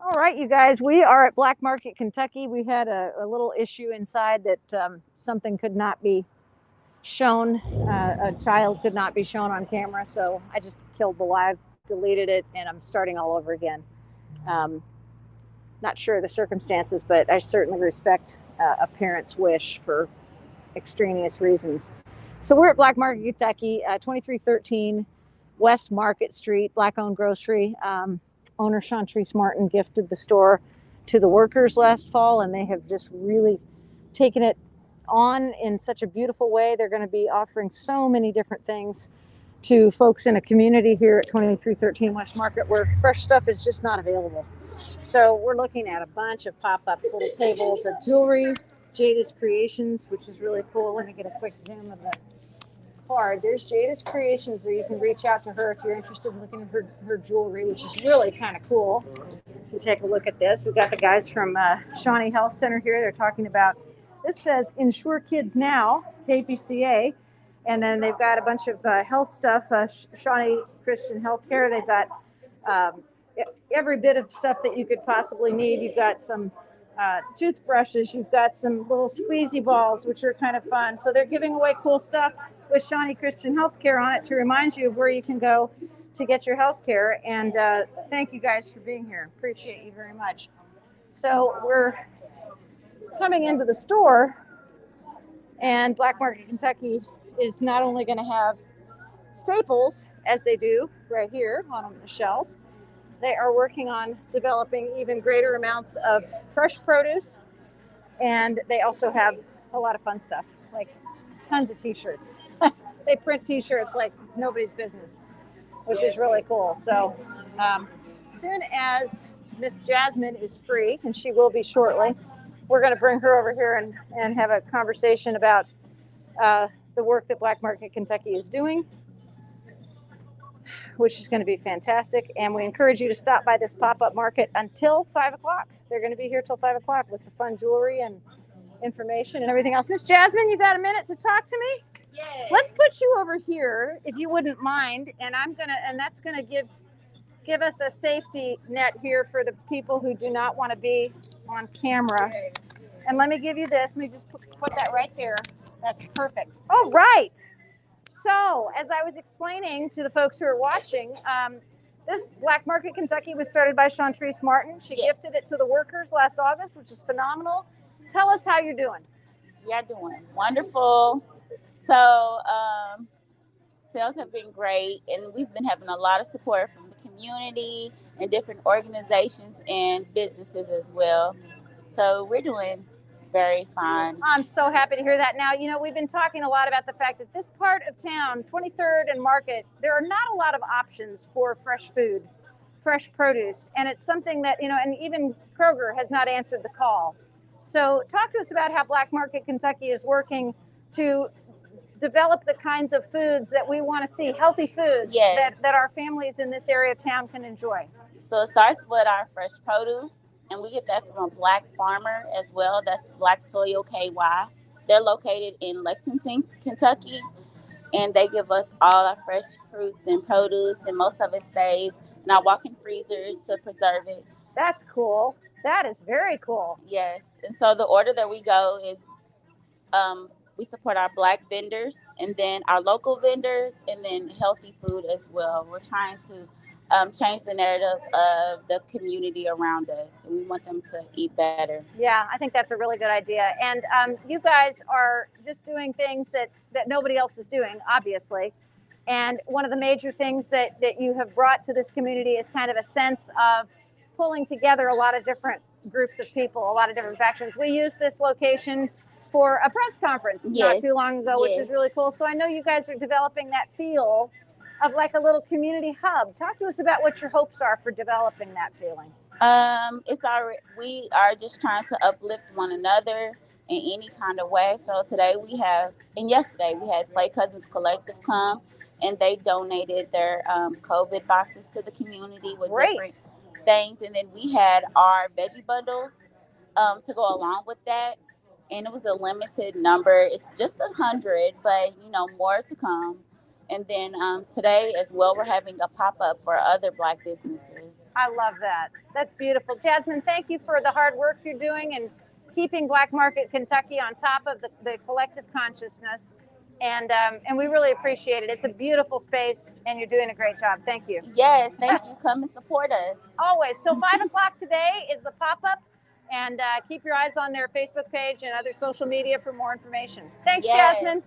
All right, you guys, we are at Black Market, Kentucky. We had a little issue inside that something could not be shown. A child could not be shown on camera, so I just killed the live, deleted it, and I'm starting all over again. Not sure of the circumstances, but I certainly respect a parent's wish for extraneous reasons. So we're at Black Market, Kentucky, 2313 West Market Street, Black-owned grocery. Owner Chantrice Martin gifted the store to the workers last fall, and they have just really taken it on in such a beautiful way. They're going to be offering so many different things to folks in a community here at 2313 West Market where fresh stuff is just not available. So we're looking at a bunch of pop-ups, little tables of jewelry, Jada's Creations, which is really cool. Let me get a quick zoom of the card. There's Jada's Creations, or you can reach out to her if you're interested in looking at her jewelry, which is really kind of cool. So take a look at this. We've got the guys from Shawnee Health Center here. They're talking about, this says Insure Kids Now, KPCA, and then they've got a bunch of health stuff, Shawnee Christian Healthcare. They've got every bit of stuff that you could possibly need. You've got some toothbrushes, you've got some little squeezy balls, which are kind of fun. So they're giving away cool stuff with Shawnee Christian Healthcare on it to remind you of where you can go to get your health care. And thank you guys for being here. Appreciate you very much. So we're coming into the store, and Black Market, Kentucky is not only going to have staples, as they do right here on the shelves, they are working on developing even greater amounts of fresh produce, and they also have a lot of fun stuff, like tons of t-shirts. They print t-shirts like nobody's business, which is really cool. So soon as Miss Jasmine is free, and she will be shortly, we're going to bring her over here and have a conversation about the work that Black Market Kentucky is doing, which is going to be fantastic. And we encourage you to stop by this pop-up market until 5 o'clock. They're going to be here till 5 o'clock with the fun jewelry and information and everything else. Miss Jasmine, you got a minute to talk to me? Yes. Let's put you over here, if you wouldn't mind. And that's gonna give us a safety net here for the people who do not want to be on camera. Yes. And let me give you this. Let me just put that right there. That's perfect. All right. So, as I was explaining to the folks who are watching, this Black Market Kentucky was started by Chantrice Martin. She gifted it to the workers last August, which is phenomenal. Tell us how you're doing. You're doing wonderful. So, sales have been great, and we've been having a lot of support from the community and different organizations and businesses as well. So, we're doing very fine. I'm so happy to hear that. Now, we've been talking a lot about the fact that this part of town, 23rd and Market, there are not a lot of options for fresh food, fresh produce. And it's something that, and even Kroger has not answered the call. So talk to us about how Black Market Kentucky is working to develop the kinds of foods that we want to see, healthy foods that our families in this area of town can enjoy. So it starts with our fresh produce, and we get that from a Black farmer as well. That's Black Soil KY. They're located in Lexington, Kentucky, and they give us all our fresh fruits and produce, and most of it stays in our walk-in freezers to preserve it. That's cool. That is very cool. Yes. And so the order that we go is we support our Black vendors, and then our local vendors, and then healthy food as well. We're trying to change the narrative of the community around us, and we want them to eat better. Yeah, I think that's a really good idea. And you guys are just doing things that nobody else is doing, obviously. And one of the major things that you have brought to this community is kind of a sense of pulling together a lot of different groups of people, a lot of different factions. We used this location for a press conference not too long ago, which is really cool. So I know you guys are developing that feel of like a little community hub. Talk to us about what your hopes are for developing that feeling. We are just trying to uplift one another in any kind of way. So today yesterday we had Play Cousins Collective come, and they donated their COVID boxes to the community with different things. And then we had our veggie bundles to go along with that. And it was a limited number. It's just 100, but more to come. And then today as well, we're having a pop-up for other Black businesses. I love that. That's beautiful. Jasmine, thank you for the hard work you're doing and keeping Black Market Kentucky on top of the collective consciousness. And we really appreciate it. It's a beautiful space, and you're doing a great job. Thank you. Yes, thank you. Come and support us. Always. Till 5 o'clock today is the pop-up, and keep your eyes on their Facebook page and other social media for more information. Thanks, Yes. Jasmine.